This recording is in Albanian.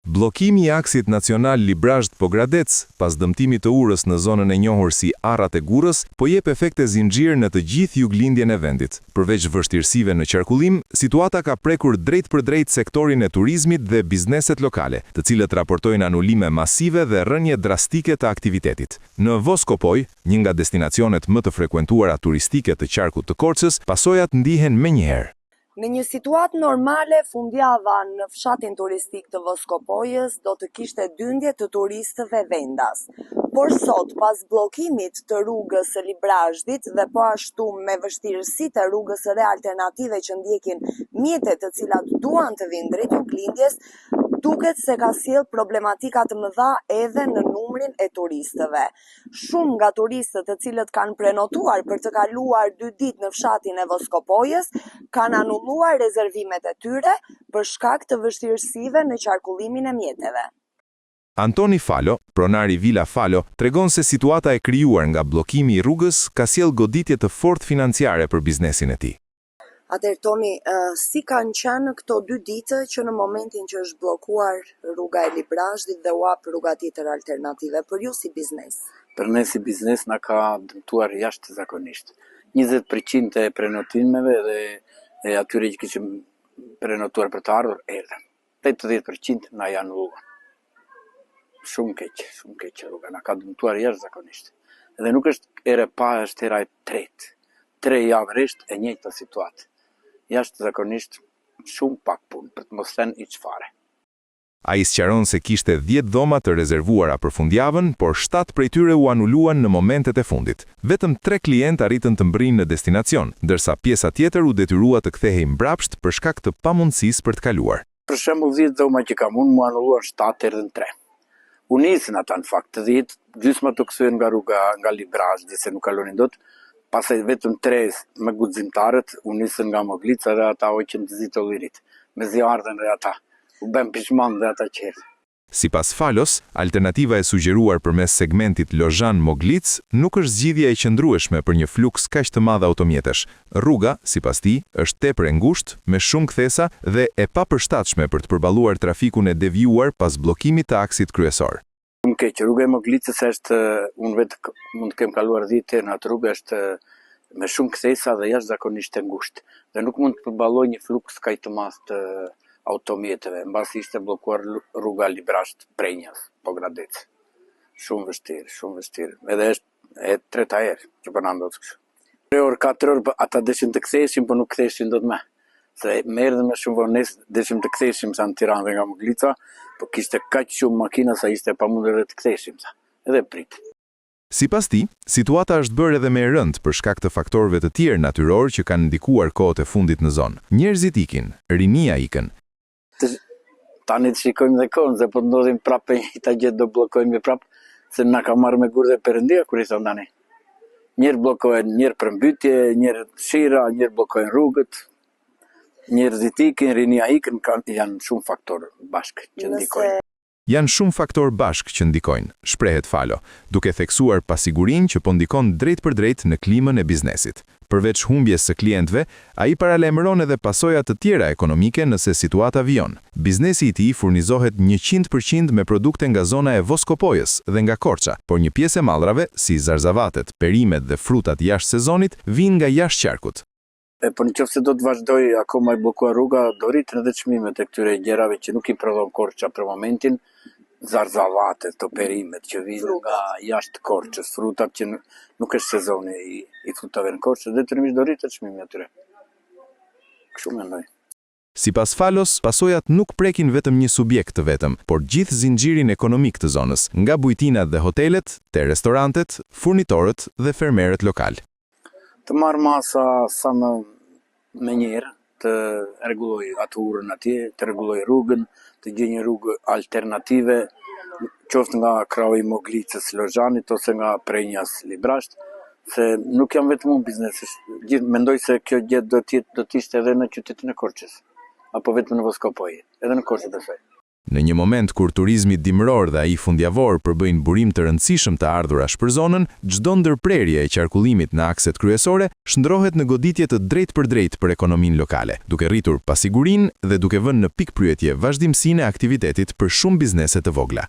Bllokimi I aksit nacional Librazhd Pogradec, pas dëmtimit të urës në zonën e njohur si Arrat e Gurrës, po jep efekte zinxhir në të gjithë juglindjen e vendit. Përveç vështirësive në qarkullim, situata ka prekur drejt për drejt sektorin e turizmit dhe bizneset lokale, të cilët raportojnë anulime masive dhe rënje drastike të aktivitetit. Në Voskopoj, një nga destinacionet më të frekuentuara turistike të qarkut të Korçës, pasojat ndihen menjëherë. Në një situatë normale, fundjava në fshatin turistik të Voskopojës do të kishte dyndje të turistëve vendas. Por sot, pas bllokimit të rrugës së Librazhdit dhe po ashtu me vështirësitë e rrugës së re alternative që ndjekin mjetet të cilat duan të vinë drejt juglindjes, duket se ka sjell problematika të mëdha edhe në numrin e turistëve. Shumë nga turistët të cilët kanë prenotuar për të kaluar 2 ditë në fshatin e Voskopojës kanë anulluar rezervimet e tyre për shkak të vështirësive në qarkullimin e mjeteve. Antoni Falo, pronari Vila Falo, tregon se situata e krijuar nga bllokimi I rrugës ka sjell goditje të fortë financiare për biznesin e tij. Atëherë Toni, si kanë qenë këto 2 ditë që në momentin që është bllokuar rruga e Librazhdit dhe u hap rruga tjetër alternative për ju si biznes? Për ne si biznes na ka dëmtuar jashtëzakonisht. 20% e prenotimeve dhe atyre që kishim prenotuar për të ardhur erdhën. 80% na janë anulluar. Shumë keq rruga na ka dëmtuar jashtëzakonisht. Dhe nuk është ere pa, është era e tretë. 3 javë rresht e njëjta situatë. Jashtëzakonisht shumë pak punë, për të mos thënë hiç fare. Ai sqaron se kishte 10 dhoma të rezervuara për fundjavën, por 7 prej tyre u anuluan në momentet e fundit. Vetëm 3 klientë arritën të mbrinë në destinacion, ndërsa pjesa tjetër u detyrua të kthehej mbrapsht për shkak të pamundësisë për të kaluar. Për shembull 10 dhoma që kam unë, mu anulluan 7 erdhën 3. U nisën ata në fakt 10, gjysma të kthyen nga rruga nga Librazhdi se nuk kalonin dot. Pastaj vetëm 3 me guximtarët u nisën nga Moglica dhe ata hoqën të Zitollirit. Me ardhen dhe ata. U bën pishman dhe ata qerë. Sipas Falos, alternativa e sugjeruar përmes segmentit Lozhan-Moglic nuk është zgjidhja e qëndrueshme për një fluks kaq të madh automjetesh. Rruga, sipas tij, është tepër e ngushtë, me shumë kthesa dhe e papërshtatshme për të përballuar trafikun e devijuar pas bllokimit të aksit kryesor. Shumë keq, rruga e Moglicës është, unë vetë mund të kem kaluar 10 herë në atë rrugë, është me shumë kthesa dhe jashtëzakonisht e ngushtë. Dhe nuk mund të përballoj një fluks kaq të madh të automjeteve, mbasi ishte bllokuar rruga Librazhd Prenjas, Pogradec. Shumë vështirë. Edhe është e treta herë që po na ndodh kështu. 3 orë, 4 orë ata deshin të ktheheshin, por nuk ktheheshin dot më. Se më erdhën me shumë vonesë, deshim të ktheheshim sa në Tiranë dhe nga Moglica, po kishte kaq shumë makina sa ishte pamundur edhe të ktheheshim sa. Edhe prit. Sipas tij, situata është bërë edhe më e rëndë për shkak të faktorëve të tjerë natyror që kanë ndikuar kohët e fundit në zonë. Njerëzit ikin, rinia ikën. Tani të shikojmë dhe kohën, se po të ndodhim prapë njëjta gjë do bllokojmë prapë, se na ka marrë me gurë dhe Perëndia kur i thon tani. Njerë bllokohen, njerë përmbytje, njerë shira, njerë bllokohen rrugët. Njerëzit ikin, rinia ikën, janë shumë faktorë bashkë që ndikojnë. Janë shumë faktorë bashkë që ndikojnë, shprehet Falo, duke theksuar pasigurinë që po ndikon drejt për drejt në klimën e biznesit. Përveç humbjes së klientëve, ai paralajmëron edhe pasoja të tjera ekonomike nëse situata vijon. Biznesi I tij furnizohet 100% me produkte nga zona e Voskopojës dhe nga Korça, por një pjesë e mallrave, si zarzavatet, perimet dhe frutat jashtë sezonit, vijnë nga jashtë qarkut. Po nëse do të vazhdoj akoma e bllokuar rruga, do rritën edhe çmimet e këtyre gjërave që nuk I prodhon Korça për momentin, zarzavatet, to perimet që vijnë nga jashtë Korçës, frutat që nuk është sezoni I frutave në Korçë, detyrimisht do rritet çmimi atyre. Kështu mendoj. Sipas Falos, pasojat nuk prekin vetëm një subjekt të vetëm, por gjithë zinxhirin ekonomik të zonës, nga bujtinat dhe hotelet, te restorantet, furnitorët dhe fermerët lokal. Të marr masa sa më njëherë, të rregulloj atë urën atje, të rregulloj rrugën, të gjej një rrugë alternative, qoftë nga krahu I Moglicës Lozhanit ose nga Prenjas Librazhd, se nuk jam vetëm unë bizneses. Mendoj se kjo gjë do të ishte edhe në qytetin e Korçës, apo vetëm në Voskopoj, edhe në Korçë besoj. Në një moment kur turizmi dimror dhe ai fundjavor përbëjnë burim të rëndësishëm të ardhurash për zonën, çdo ndërprerje e qarkullimit në akset kryesore shndrohet në goditje të drejtpërdrejtë për ekonominë lokale, duke rritur pasigurinë dhe duke vënë në pikë pyetje vazhdimsinë e aktivitetit për shumë biznese të vogla.